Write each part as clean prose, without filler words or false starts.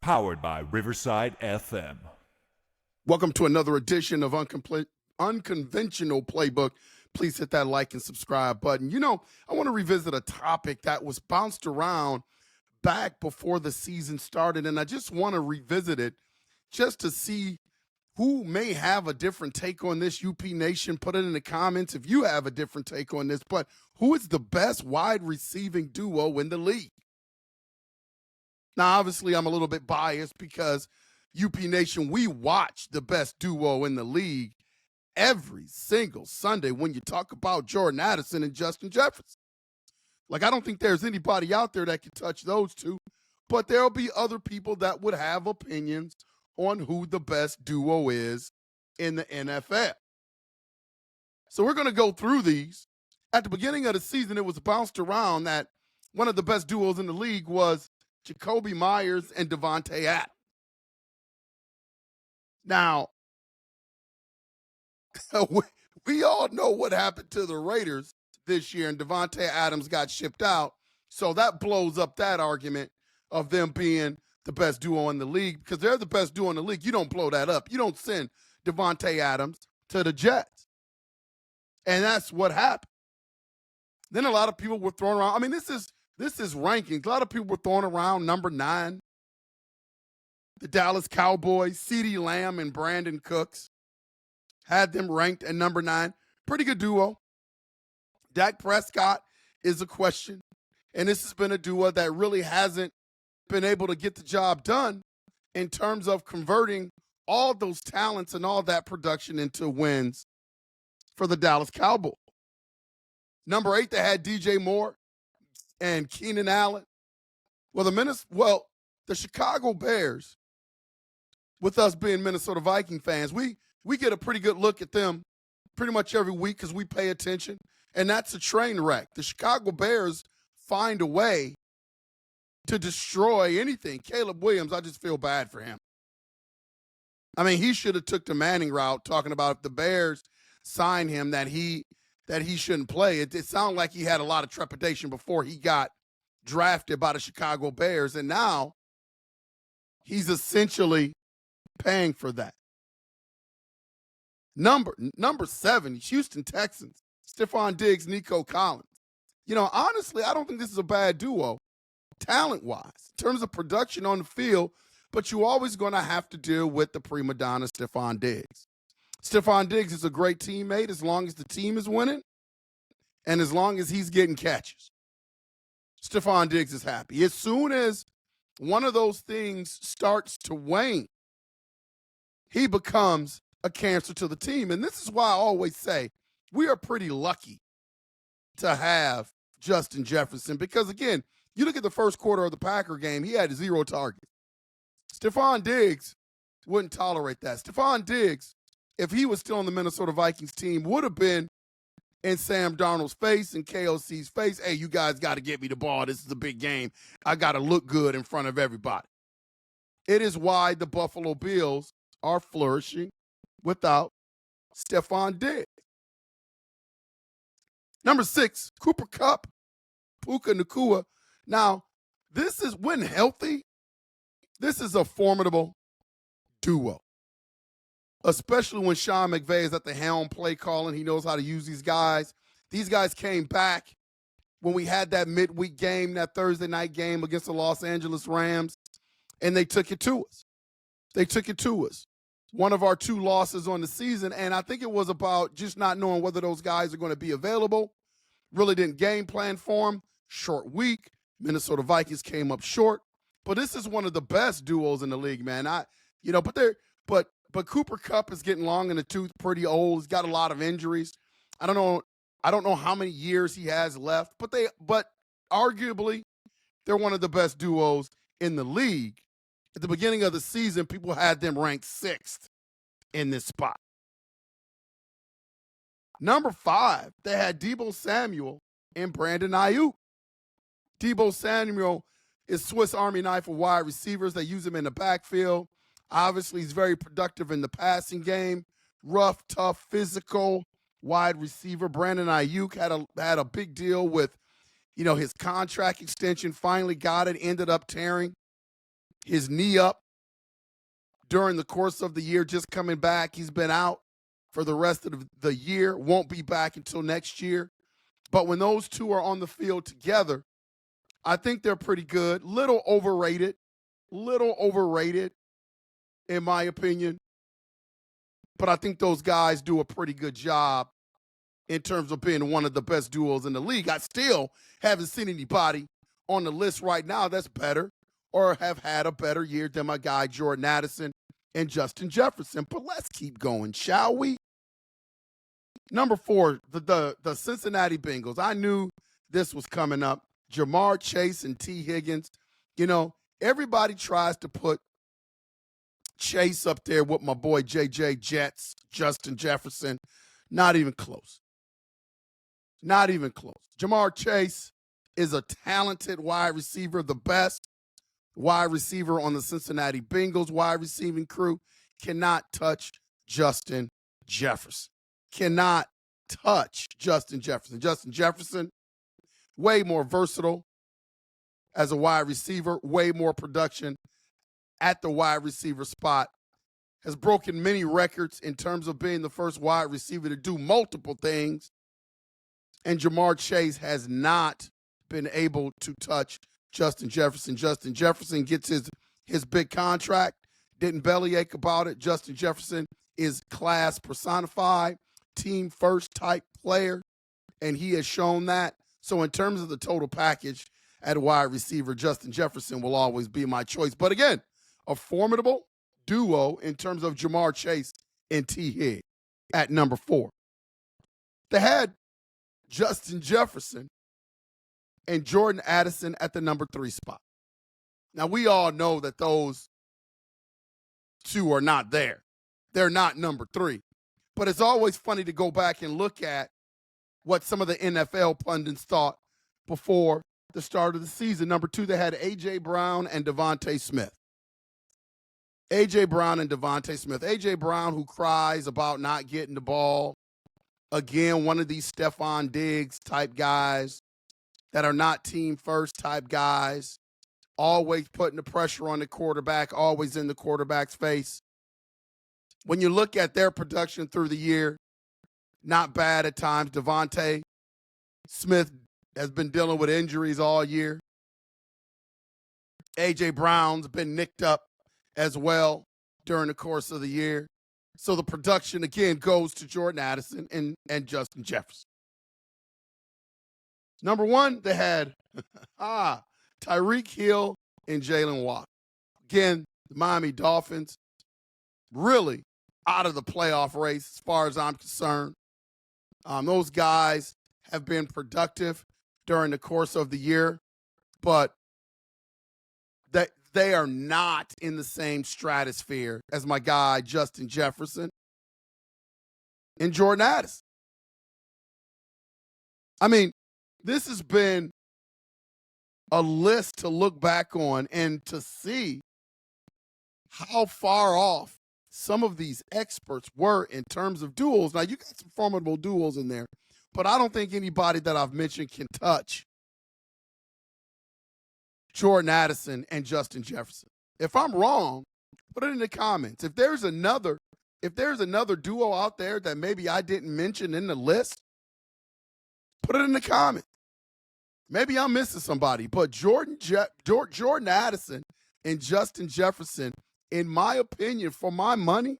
Powered by Riverside FM. Welcome to another edition of Unconventional Playbook. Please hit that like and subscribe button. You know, I want to revisit a topic that was bounced around back before the season started, and I just want to revisit it just to see who may have a different take on this. UP Nation, put it in the comments if you have a different take on this. But who is the best wide receiving duo in the league? Now, obviously, I'm a little bit biased because UP Nation, we watch the best duo in the league every single Sunday when you talk about Jordan Addison and Justin Jefferson. Like, I don't think there's anybody out there that can touch those two, but there'll be other people that would have opinions on who the best duo is in the NFL. So we're going to go through these. At the beginning of the season, it was bounced around that one of the best duos in the league was Jacoby Myers and Devontae Adams. Now, we all know what happened to the Raiders this year, and Devontae Adams got shipped out. So that blows up that argument of them being the best duo in the league, because they're the best duo in the league. You don't blow that up. You don't send Devontae Adams to the Jets. And that's what happened. Then a lot of people were throwing around. I mean, this is rankings. A lot of people were throwing around number 9. The Dallas Cowboys, CeeDee Lamb and Brandon Cooks, had them ranked at number 9. Pretty good duo. Dak Prescott is a question. And this has been a duo that really hasn't been able to get the job done in terms of converting all those talents and all that production into wins for the Dallas Cowboys. Number 8, they had DJ Moore and Keenan Allen. Well, the Chicago Bears, with us being Minnesota Viking fans, we get a pretty good look at them pretty much every week because we pay attention, and that's a train wreck. The Chicago Bears find a way to destroy anything. Caleb Williams, I just feel bad for him. I mean, he should have took the Manning route, talking about if the Bears sign him that he shouldn't play. It sounded like he had a lot of trepidation before he got drafted by the Chicago Bears, and now he's essentially paying for that. Number 7, Houston Texans, Stefon Diggs, Nico Collins. You know, honestly, I don't think this is a bad duo, talent-wise, in terms of production on the field, but you're always going to have to deal with the prima donna, Stefon Diggs. Stefon Diggs is a great teammate as long as the team is winning and as long as he's getting catches. Stefon Diggs is happy. As soon as one of those things starts to wane, he becomes a cancer to the team. And this is why I always say we are pretty lucky to have Justin Jefferson because, again, you look at the first quarter of the Packer game, he had 0 targets. Stefon Diggs wouldn't tolerate that. Stefon Diggs, if he was still on the Minnesota Vikings team, would have been in Sam Darnold's face and KOC's face. Hey, you guys got to get me the ball. This is a big game. I got to look good in front of everybody. It is why the Buffalo Bills are flourishing without Stefon Diggs. Number 6, Cooper Cup, Puka Nacua. Now, this is, when healthy, this is a formidable duo, especially when Sean McVay is at the helm play calling. He knows how to use these guys. These guys came back when we had that midweek game, that Thursday night game against the Los Angeles Rams, and they took it to us. One of our 2 losses on the season, and I think it was about just not knowing whether those guys are going to be available. Really didn't game plan for them. Short week. Minnesota Vikings came up short. But this is one of the best duos in the league, man. But Cooper Kupp is getting long in the tooth, pretty old. He's got a lot of injuries. I don't know how many years he has left, but arguably they're one of the best duos in the league. At the beginning of the season, people had them ranked 6th in this spot. Number 5, they had Debo Samuel and Brandon Ayuk. Debo Samuel is Swiss Army knife for wide receivers. They use him in the backfield. Obviously, he's very productive in the passing game. Rough, tough, physical wide receiver. Brandon Ayuk had a big deal with, his contract extension. Finally got it. Ended up tearing. his knee up during the course of the year, just coming back. He's been out for the rest of the year, won't be back until next year. But when those two are on the field together, I think they're pretty good. Little overrated in my opinion. But I think those guys do a pretty good job in terms of being one of the best duos in the league. I still haven't seen anybody on the list right now that's better or have had a better year than my guy Jordan Addison and Justin Jefferson. But let's keep going, shall we? Number 4, the Cincinnati Bengals. I knew this was coming up. Jamar Chase and T. Higgins. You know, everybody tries to put Chase up there with my boy J.J. Jets, Justin Jefferson. Not even close. Not even close. Jamar Chase is a talented wide receiver, the best wide receiver on the Cincinnati Bengals wide receiving crew. Cannot touch Justin Jefferson. Cannot touch Justin Jefferson. Justin Jefferson, way more versatile as a wide receiver, way more production at the wide receiver spot, has broken many records in terms of being the first wide receiver to do multiple things. And Jamar Chase has not been able to touch Justin Jefferson. Justin Jefferson gets his big contract, didn't bellyache about it. Justin Jefferson is class personified, team first type player, and he has shown that. So in terms of the total package at wide receiver, Justin Jefferson will always be my choice. But again, a formidable duo in terms of Jamar Chase and T. Higgins at number 4. They had Justin Jefferson and Jordan Addison at the number 3 spot. Now, we all know that those two are not there. They're not number 3. But it's always funny to go back and look at what some of the NFL pundits thought before the start of the season. Number 2, they had A.J. Brown and Devontae Smith. A.J. Brown and Devontae Smith. A.J. Brown, who cries about not getting the ball. Again, one of these Stefon Diggs type guys that are not team first type guys. Always putting the pressure on the quarterback, always in the quarterback's face. When you look at their production through the year, not bad at times. Devontae Smith has been dealing with injuries all year. A.J. Brown's been nicked up as well during the course of the year. So the production, again, goes to Jordan Addison and Justin Jefferson. Number 1, they had Tyreek Hill and Jalen Waddle. Again, the Miami Dolphins really out of the playoff race as far as I'm concerned. Those guys have been productive during the course of the year, but they are not in the same stratosphere as my guy Justin Jefferson and Jordan Addison. I mean, this has been a list to look back on and to see how far off some of these experts were in terms of duels. Now, you got some formidable duels in there, but I don't think anybody that I've mentioned can touch Jordan Addison and Justin Jefferson. If I'm wrong, put it in the comments. If there's another duo out there that maybe I didn't mention in the list, put it in the comments. Maybe I'm missing somebody, but Jordan Addison and Justin Jefferson, in my opinion, for my money,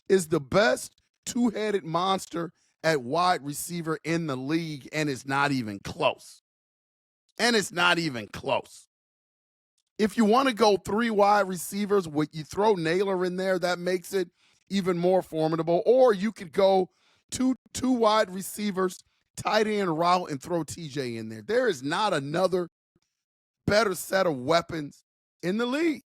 is the best two-headed monster at wide receiver in the league, and it's not even close. If you want to go 3 wide receivers, you throw Naylor in there, that makes it even more formidable. Or you could go two wide receivers, tight end route, and throw TJ in there. There is not another better set of weapons in the league.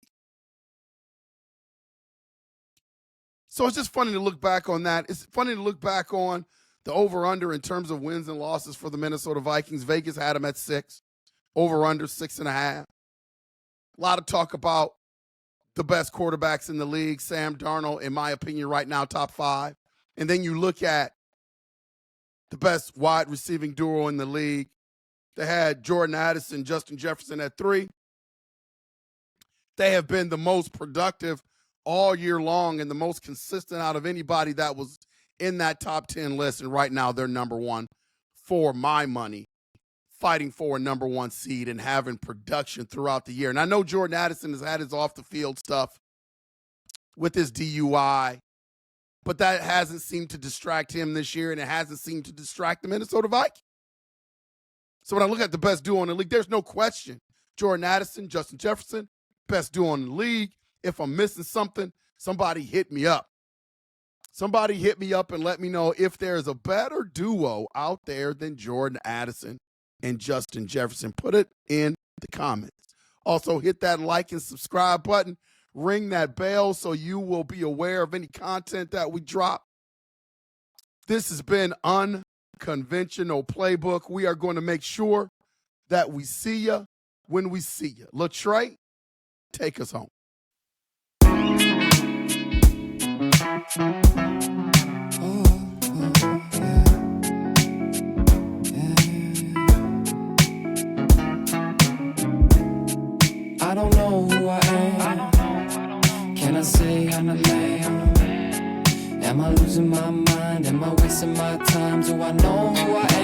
So it's just funny to look back on that. It's funny to look back on the over-under in terms of wins and losses for the Minnesota Vikings. Vegas had them at 6. Over-under 6.5. A lot of talk about the best quarterbacks in the league. Sam Darnold, in my opinion, right now, top 5. And then you look at the best wide receiving duo in the league. They had Jordan Addison, Justin Jefferson at 3. They have been the most productive all year long and the most consistent out of anybody that was in that top 10 list. And right now they're number one for my money, fighting for a number one seed and having production throughout the year. And I know Jordan Addison has had his off the field stuff with his DUI, but that hasn't seemed to distract him this year, and it hasn't seemed to distract the Minnesota Vikings. So when I look at the best duo in the league, there's no question. Jordan Addison, Justin Jefferson, best duo in the league. If I'm missing something, somebody hit me up. Somebody hit me up and let me know if there's a better duo out there than Jordan Addison and Justin Jefferson. Put it in the comments. Also, hit that like and subscribe button. Ring that bell so you will be aware of any content that we drop. This has been Unconventional Playbook. We are going to make sure that we see you when we see you. Latrey, take us home. I don't know who I am. Can I say I'm a man? Am I losing my mind? Am I wasting my time? Do I know who I am?